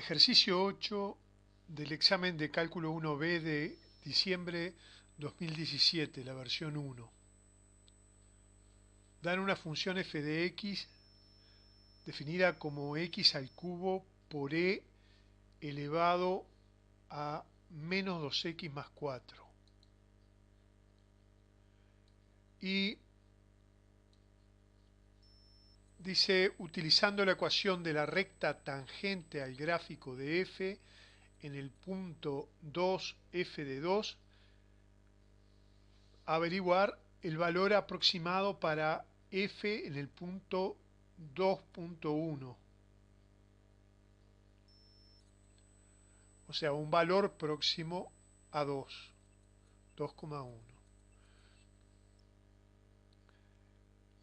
Ejercicio 8 del examen de cálculo 1B de diciembre 2017, la versión 1. Dan una función f de x definida como x al cubo por e elevado a menos 2x más 4. Y dice, utilizando la ecuación de la recta tangente al gráfico de f en el punto 2, f de 2, averiguar el valor aproximado para f en el punto 2.1, o sea, un valor próximo a 2, 2,1.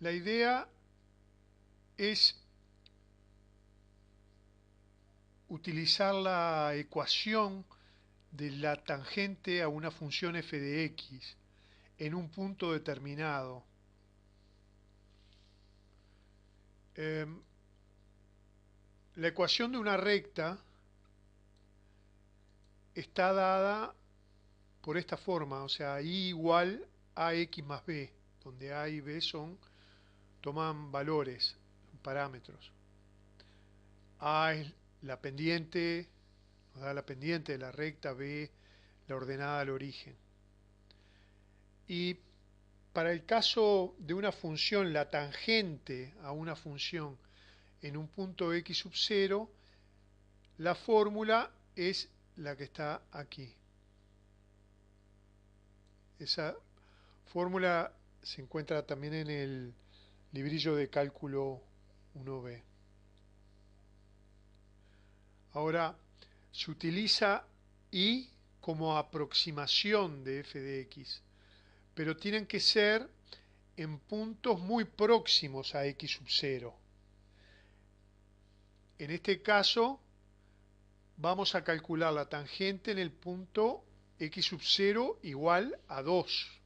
La idea es utilizar la ecuación de la tangente a una función f de x en un punto determinado. La ecuación de una recta está dada por esta forma, o sea, y igual a x más b, donde a y b toman valores, parámetros. A es la pendiente, nos da la pendiente de la recta, b la ordenada al origen. Y para el caso de una función, la tangente a una función en un punto x sub 0, la fórmula es la que está aquí. Esa fórmula se encuentra también en el librillo de cálculo 1B. Ahora, se utiliza y como aproximación de f de x, pero tienen que ser en puntos muy próximos a x sub 0. En este caso, vamos a calcular la tangente en el punto x sub 0 igual a 2.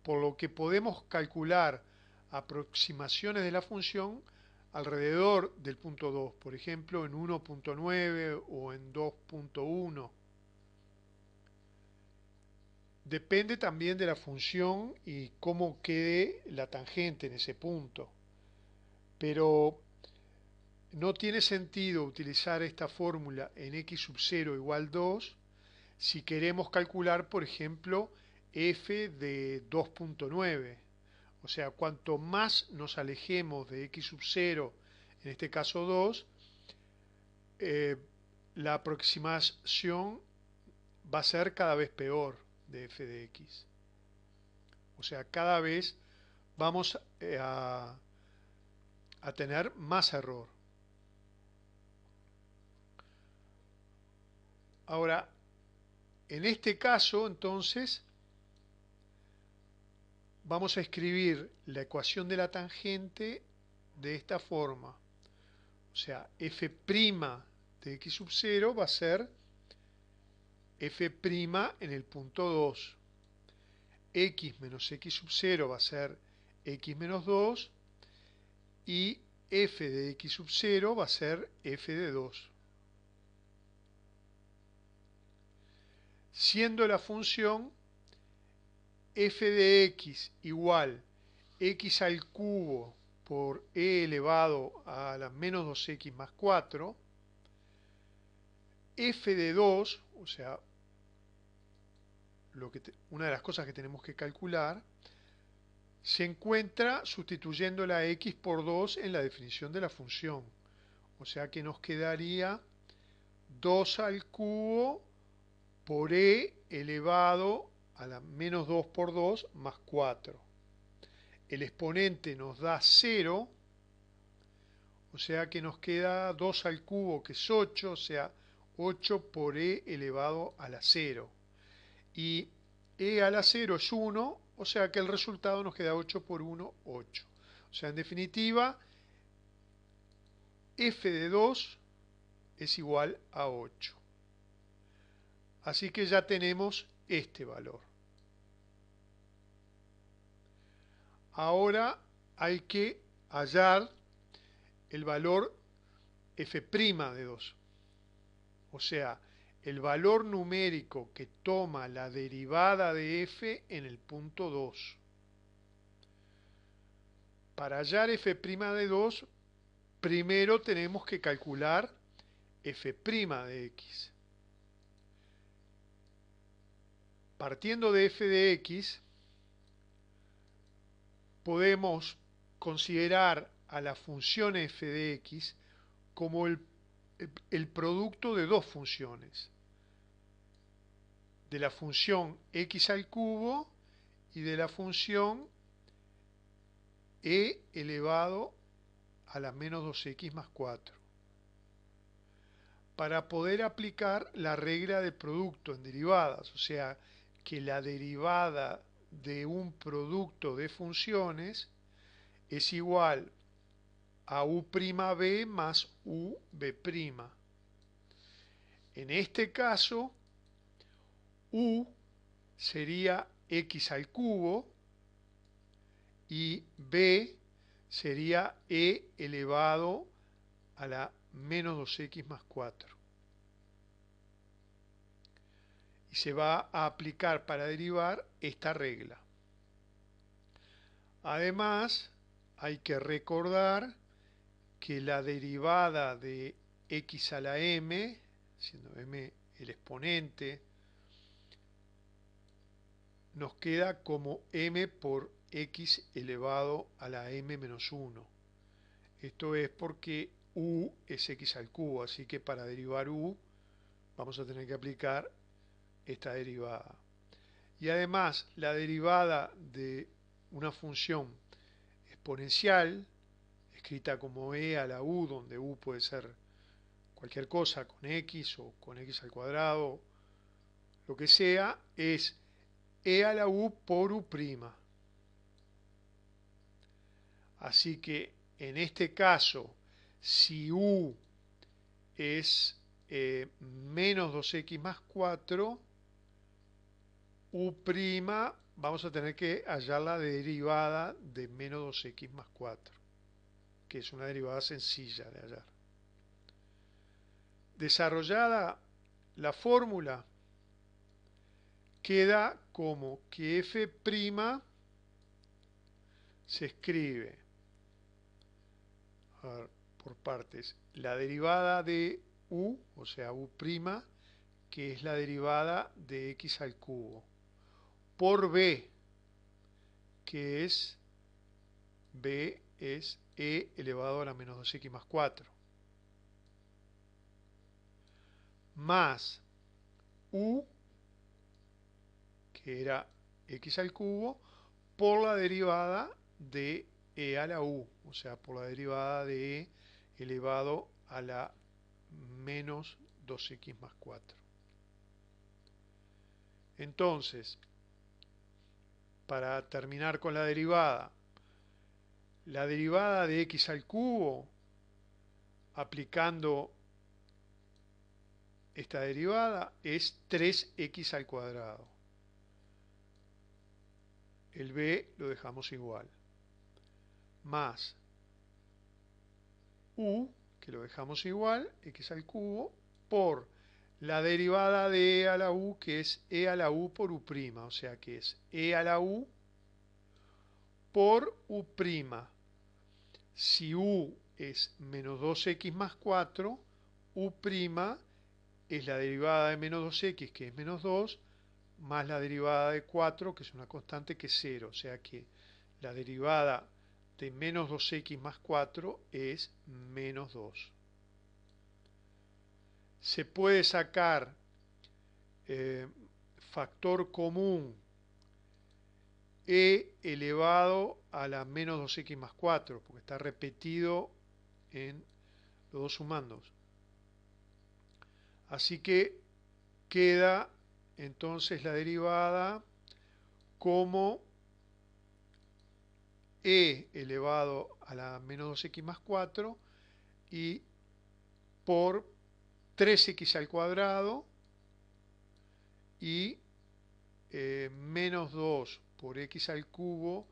Por lo que podemos calcular aproximaciones de la función alrededor del punto 2, por ejemplo en 1.9 o en 2.1. Depende también de la función y cómo quede la tangente en ese punto. Pero no tiene sentido utilizar esta fórmula en x sub 0 igual 2 si queremos calcular, por ejemplo, f de 2.9. O sea, cuanto más nos alejemos de x sub 0, en este caso 2, la aproximación va a ser cada vez peor de f de x. O sea, cada vez vamos a tener más error. Ahora, en este caso, entonces, vamos a escribir la ecuación de la tangente de esta forma. O sea, f' de x sub 0 va a ser f' en el punto 2. X menos x sub 0 va a ser x menos 2. Y f de x sub 0 va a ser f de 2. Siendo la función f de x igual x al cubo por e elevado a la menos 2x más 4, f de 2, o sea, una de las cosas que tenemos que calcular, se encuentra sustituyendo la x por 2 en la definición de la función. O sea que nos quedaría 2 al cubo por e elevado a la menos 2 por 2 más 4. El exponente nos da 0, o sea que nos queda 2 al cubo, que es 8, o sea, 8 por e elevado a la 0. Y e a la 0 es 1, o sea que el resultado nos queda 8 por 1, 8. O sea, en definitiva, f de 2 es igual a 8. Así que ya tenemos este valor. Ahora hay que hallar el valor f' de 2. O sea, el valor numérico que toma la derivada de f en el punto 2. Para hallar f' de 2, primero tenemos que calcular f' de x. Partiendo de f de x, podemos considerar a la función f de x como el producto de dos funciones, de la función x al cubo y de la función e elevado a la menos 2x más 4. Para poder aplicar la regla del producto en derivadas, o sea, que la derivada de un producto de funciones es igual a u'b más ub'. En este caso, u sería x al cubo y b sería e elevado a la menos 2x más 4. Y se va a aplicar para derivar esta regla. Además, hay que recordar que la derivada de x a la m, siendo m el exponente, nos queda como m por x elevado a la m menos 1. Esto es porque u es x al cubo, así que para derivar u vamos a tener que aplicar esta derivada. Y además, la derivada de una función exponencial, escrita como e a la u, donde u puede ser cualquier cosa con x o con x al cuadrado, lo que sea, es e a la u por u'. Así que en este caso, si u es menos 2x más 4, u', vamos a tener que hallar la derivada de menos 2x más 4, que es una derivada sencilla de hallar. Desarrollada la fórmula, queda como que f' se escribe, a ver, por partes, la derivada de u, o sea, u', que es la derivada de x al cubo, por b, que es b es e elevado a la menos 2x más 4, más u, que era x al cubo, por la derivada de e a la u, o sea, por la derivada de e elevado a la menos 2x más 4. Entonces, para terminar con la derivada de x al cubo, aplicando esta derivada, es 3x al cuadrado. El b lo dejamos igual. Más u, que lo dejamos igual, x al cubo, por la derivada de e a la u, que es e a la u por u', o sea que es e a la u por u'. Si u es menos 2x más 4, u' es la derivada de menos 2x, que es menos 2, más la derivada de 4, que es una constante, que es 0. O sea que la derivada de menos 2x más 4 es menos 2. Se puede sacar factor común e elevado a la menos 2x más 4, porque está repetido en los dos sumandos. Así que queda entonces la derivada como e elevado a la menos 2x más 4 y por 3x al cuadrado y menos 2 por x al cubo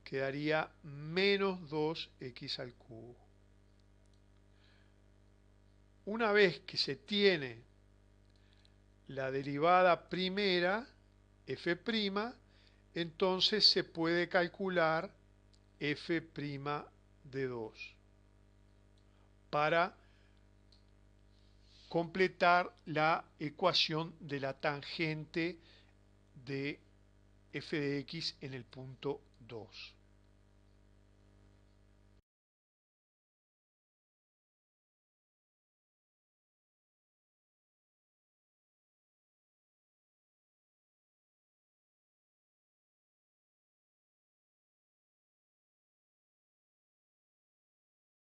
quedaría menos 2x al cubo. Una vez que se tiene la derivada primera, f', entonces se puede calcular f' de 2 para completar la ecuación de la tangente de f de x en el punto 2.